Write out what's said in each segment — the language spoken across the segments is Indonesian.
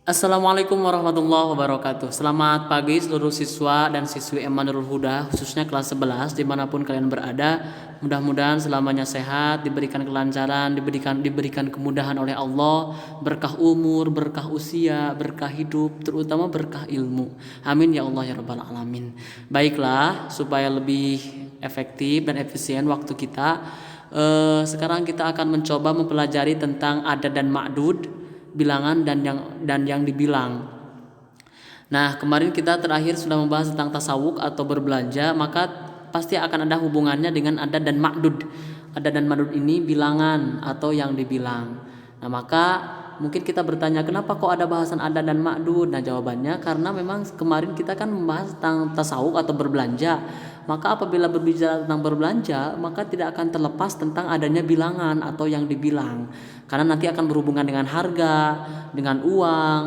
Assalamualaikum warahmatullahi wabarakatuh. Selamat pagi seluruh siswa dan siswi Emanurul Huda, khususnya kelas 11 dimanapun kalian berada. Mudah-mudahan selamanya sehat, diberikan kelancaran, diberikan kemudahan oleh Allah, berkah umur, berkah usia, berkah hidup, terutama berkah ilmu. Amin ya Allah ya rabbal alamin. Baiklah, supaya lebih efektif dan efisien waktu kita, sekarang kita akan mencoba mempelajari tentang adad dan ma'dud, bilangan dan yang dibilang. Nah, kemarin kita terakhir sudah membahas tentang tasawuf atau berbelanja, maka pasti akan ada hubungannya dengan adad dan ma'dud. Adad dan ma'dud ini bilangan atau yang dibilang. Nah, maka mungkin kita bertanya, kenapa kok ada bahasan adad dan ma'dud? Nah, jawabannya karena memang kemarin kita kan membahas tentang tasawuf atau berbelanja. Maka apabila berbicara tentang berbelanja, maka tidak akan terlepas tentang adanya bilangan atau yang dibilang. Karena nanti akan berhubungan dengan harga, dengan uang,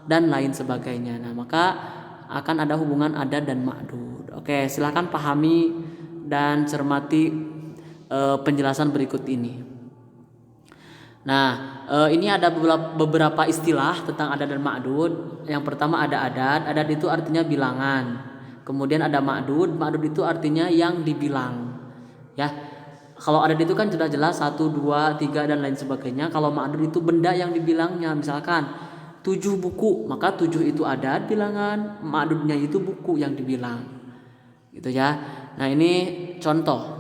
dan lain sebagainya. Nah, maka akan ada hubungan adad dan ma'dud. Oke, silahkan pahami dan cermati penjelasan berikut ini. Nah, ini ada beberapa istilah tentang adad dan ma'dud. Yang pertama ada adad. Adad itu artinya bilangan. Kemudian ada ma'dud. Ma'dud itu artinya yang dibilang. Ya, kalau adad itu kan sudah jelas 1, 2, 3 dan lain sebagainya. Kalau ma'dud itu benda yang dibilangnya. Misalkan 7 buku, maka 7 itu adad bilangan, ma'dudnya itu buku yang dibilang. Gitu ya. Nah, ini contoh.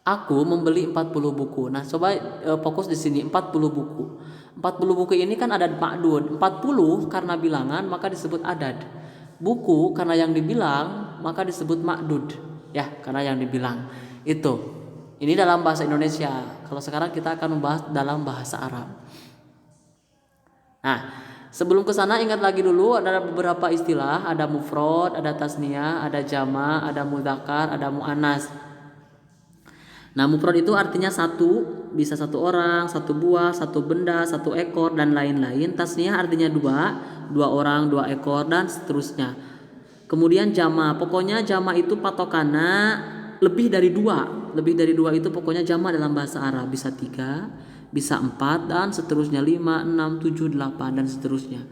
Aku membeli 40 buku. Nah, coba fokus di sini 40 buku. 40 buku ini kan adad ma'dud. 40 karena bilangan maka disebut adad. Buku karena yang dibilang maka disebut ma'dud. Ya, karena yang dibilang. Itu. Ini dalam bahasa Indonesia. Kalau sekarang kita akan membahas dalam bahasa Arab. Nah, sebelum ke sana ingat lagi dulu ada beberapa istilah, ada mufrad, ada tasniyah, ada jama, ada mudzakkar, ada muannas. Nah, mufrad itu artinya satu, bisa satu orang, satu buah, satu benda, satu ekor dan lain-lain. Tasniyah artinya dua, dua orang, dua ekor dan seterusnya. Kemudian jama, pokoknya jama itu patokannya lebih dari dua. Lebih dari dua itu pokoknya jama dalam bahasa Arab, bisa tiga, bisa empat dan seterusnya, 5, 6, 7, 8 dan seterusnya.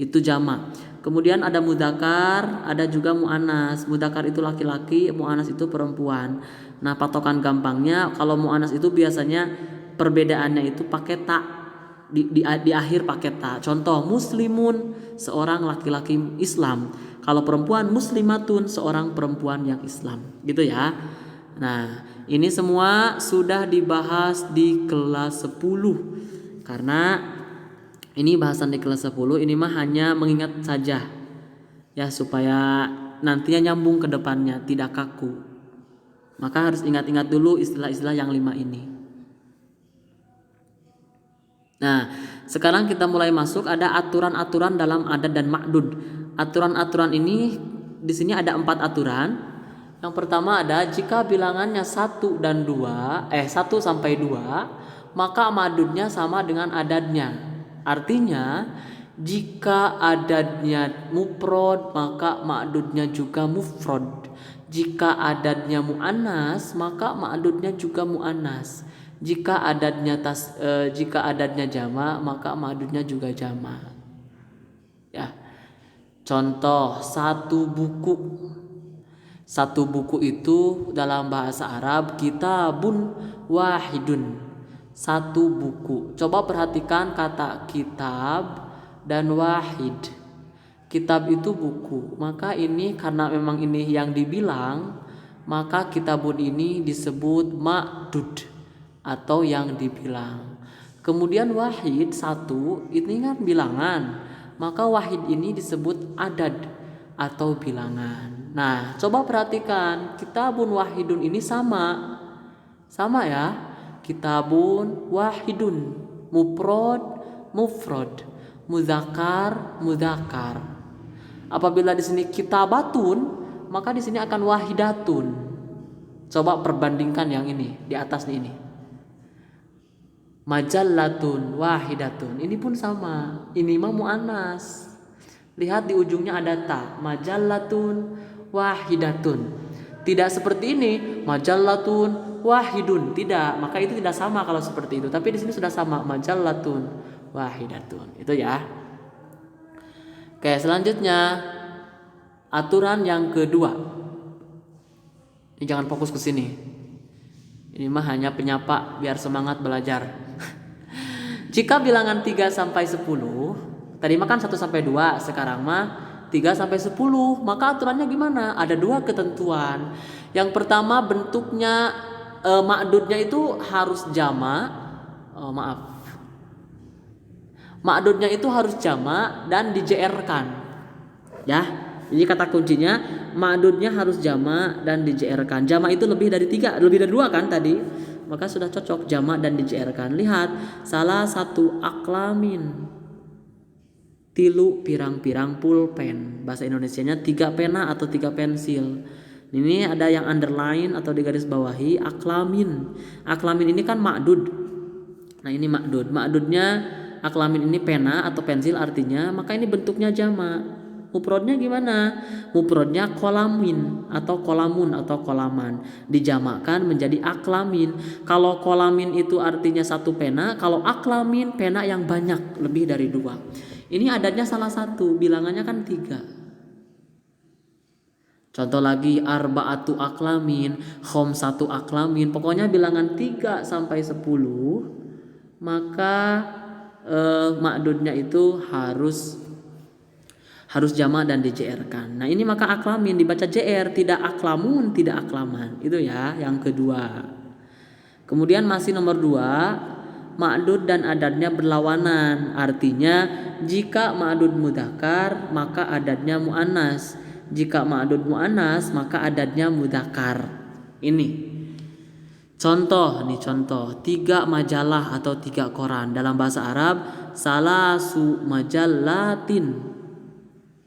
Itu jama. Kemudian ada mudzakkar, ada juga muannas. Mudzakkar itu laki-laki, muannas itu perempuan. Nah, patokan gampangnya kalau muannas itu biasanya perbedaannya itu pakai ta, di akhir pakai ta. Contoh, muslimun, seorang laki-laki Islam. Kalau perempuan, muslimatun, seorang perempuan yang Islam. Gitu ya. Nah, ini semua sudah dibahas di kelas 10. Karena ini bahasan di kelas 10, ini mah hanya mengingat saja. Ya, supaya nantinya nyambung ke depannya, tidak kaku. Maka harus ingat-ingat dulu istilah-istilah yang 5 ini. Nah, sekarang kita mulai masuk, ada aturan-aturan dalam adad dan ma'dud. Aturan-aturan ini di sini ada 4 aturan. Yang pertama ada jika bilangannya 1 dan 2, 1 sampai 2, maka ma'dudnya sama dengan adadnya. Artinya, jika adadnya mufrad, maka ma'dudnya juga mufrad. Jika adadnya muannas, maka ma'dudnya juga muannas. Jika adadnya jama, maka ma'dudnya juga jama. Ya. Contoh, satu buku. Satu buku itu dalam bahasa Arab kitabun wahidun. Satu buku. Coba perhatikan kata kitab dan wahid. Kitab itu buku, maka ini karena memang ini yang dibilang, maka kitabun ini disebut ma'dud atau yang dibilang. Kemudian wahid, satu, ini kan bilangan, maka wahid ini disebut adad atau bilangan. Nah, coba perhatikan, kitabun wahidun ini sama ya, kitabun wahidun, mufrad, mudzakkar, mudzakkar. Apabila di sini kitabatun, maka di sini akan wahidatun. Coba perbandingkan yang ini di atas ini. Majallatun, wahidatun. Ini pun sama. Ini mah muannas. Lihat di ujungnya ada ta. Majallatun, wahidatun. Tidak seperti ini, majallatun wahidun. Tidak, maka itu tidak sama kalau seperti itu. Tapi di sini sudah sama, majallatun wahidatun. Itu ya. Oke, selanjutnya aturan yang kedua. Ini jangan fokus ke sini. Ini mah hanya penyapa biar semangat belajar. Jika bilangan 3 sampai 10, tadi mah kan 1 sampai 2, sekarang mah 3 sampai 10, maka aturannya gimana? Ada 2 ketentuan. Yang pertama bentuknya ma'dudnya itu harus jama'. Ma'dudnya itu harus jama' dan di-JR-kan. Ya. Ini kata kuncinya, ma'dudnya harus jama' dan di-JR-kan. Jama' itu lebih dari 3, lebih dari 2 kan tadi. Maka sudah cocok jama' dan di-JR-kan. Lihat, salah satu aklamin, tilu pirang-pirang pulpen. Bahasa Indonesianya 3 pena atau 3 pensil. Ini ada yang underline atau di garis bawahi, aklamin. Aklamin ini kan ma'dud. Nah, ini ma'dud. Ma'dudnya aklamin ini pena atau pensil artinya, maka ini bentuknya jama'. Mufrodnya gimana? Mufrodnya kolamin atau kolamun atau kolaman, dijamakkan menjadi aklamin. Kalau kolamin itu artinya 1 pena, kalau aklamin pena yang banyak, lebih dari 2. Ini adatnya salah satu, bilangannya kan 3. Contoh lagi, arba'atu aklamin, khomsatu aklamin. Pokoknya bilangan 3 sampai 10, maka ma'dudnya itu harus jama' dan di-JR-kan. Nah, ini maka aklamin dibaca JR, tidak aklamun, tidak aklaman. Itu ya, yang kedua. Kemudian masih nomor 2, ma'dud dan adatnya berlawanan. Artinya jika ma'dud mudzakkar maka adatnya muannas. Jika ma'dud muannas maka adatnya mudzakkar. Ini contoh, 3 majalah atau 3 koran. Dalam bahasa Arab, salasu majallatin,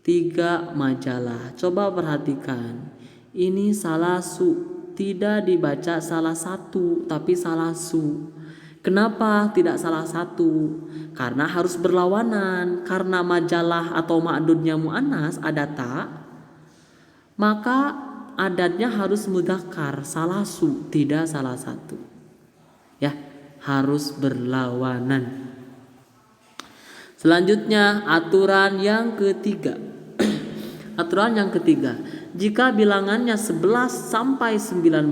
3 majalah. Coba perhatikan, ini salasu, tidak dibaca salah satu tapi salasu. Kenapa tidak salah satu? Karena harus berlawanan. Karena majalah atau ma'dudnya mu'annas ada ta, maka adatnya harus mudzakkar, salasu, tidak salah satu. Ya, harus berlawanan. Selanjutnya aturan yang ketiga. Aturan yang ketiga, jika bilangannya 11 sampai 19,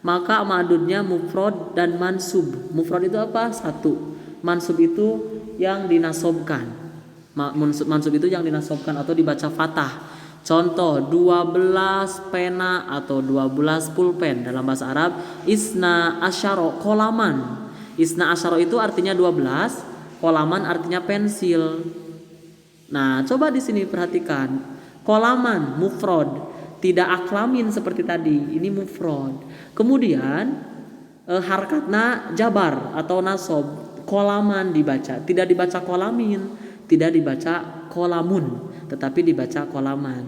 maka ma'dudnya mufrad dan mansub. Mufrad itu apa? 1. Mansub itu yang dinasobkan. Mansub itu yang dinasobkan atau dibaca fathah. Contoh, 12 pena atau 12 pulpen. Dalam bahasa Arab, isna asyara kolaman. Isna asyara itu artinya 12, kolaman artinya pensil. Nah, coba di sini perhatikan. Kolaman mufrad, tidak aklamin seperti tadi. Ini mufrad. Kemudian harkatna jabar atau nasob. Kolaman dibaca, tidak dibaca kolamin, tidak dibaca kolamun, tetapi dibaca kolaman.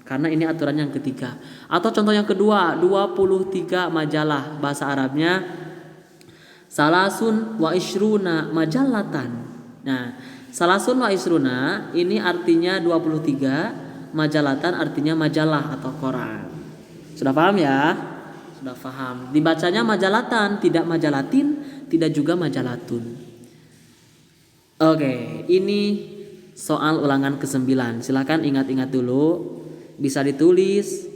Karena ini aturan yang ketiga. Atau contoh yang kedua, 23 majalah. Bahasa Arabnya salasun wa ishruna majallatan. Nah, salasun wa isruna ini artinya 23, majalatan artinya majalah atau koran. Sudah paham ya? Sudah paham. Dibacanya majalatan, tidak majalatin, tidak juga majalatun. Oke, ini soal ulangan ke-9. Silakan ingat-ingat dulu. Bisa ditulis,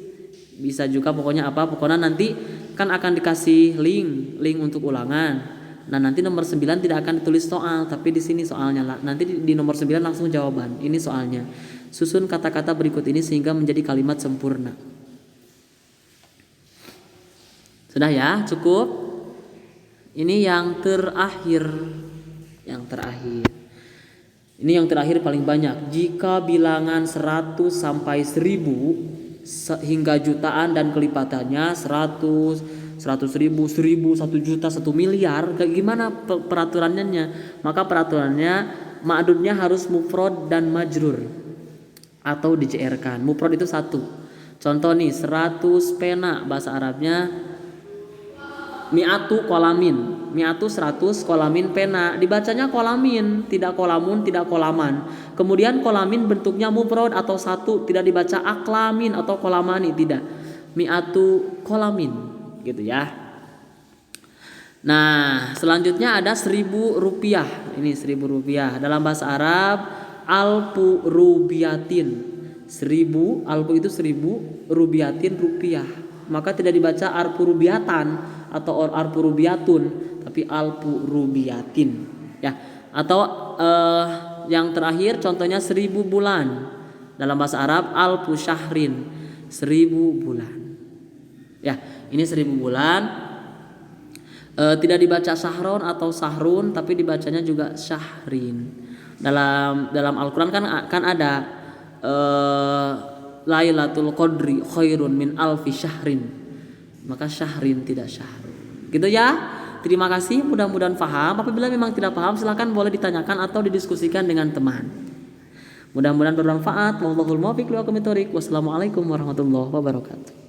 bisa juga pokoknya apa? Pokoknya nanti kan akan dikasih link untuk ulangan. Nah, nanti nomor 9 tidak akan ditulis soal, tapi di sini soalnya lah. Nanti di nomor 9 langsung jawaban. Ini soalnya. Susun kata-kata berikut ini sehingga menjadi kalimat sempurna. Sudah ya? Cukup? Ini yang terakhir. Ini yang terakhir paling banyak. Jika bilangan 100 sampai 1000 hingga jutaan dan kelipatannya 100, 100.000, 1000, 1 juta, 1 miliar, gimana peraturannya? Maka peraturannya ma'dudnya harus mufrad dan majrur atau di-JR-kan. Mufrad itu 1. Contoh nih, 100 pena, bahasa Arabnya mi'atu kolamin. Mi'atu 100, kolamin pena. Dibacanya kolamin, tidak kolamun, tidak kolaman. Kemudian kolamin bentuknya mufrad atau 1, tidak dibaca aklamin atau kolamani, tidak. Mi'atu kolamin, gitu ya. Nah, selanjutnya ada 1.000 rupiah. Ini 1.000 rupiah. Dalam bahasa Arab, alfu rubiatin. 1.000, alfu itu 1.000, rubiatin rupiah. Maka tidak dibaca arfu rubiatan atau arfu rubiatun, tapi alfu rubiatin. Ya. Atau yang terakhir contohnya 1.000 bulan. Dalam bahasa Arab, alfu syahrin. 1.000 bulan. Ya, ini 1.000 bulan. Tidak dibaca sahron atau sahrun, tapi dibacanya juga syahrin. Dalam Al-Qur'an kan ada Lailatul Qadri khairun min alfi syahrin. Maka syahrin tidak syahrun. Gitu ya. Terima kasih, mudah-mudahan paham. Apabila memang tidak paham silahkan boleh ditanyakan atau didiskusikan dengan teman. Mudah-mudahan bermanfaat. Wallahul muwaffiq. Wassalamualaikum warahmatullahi wabarakatuh.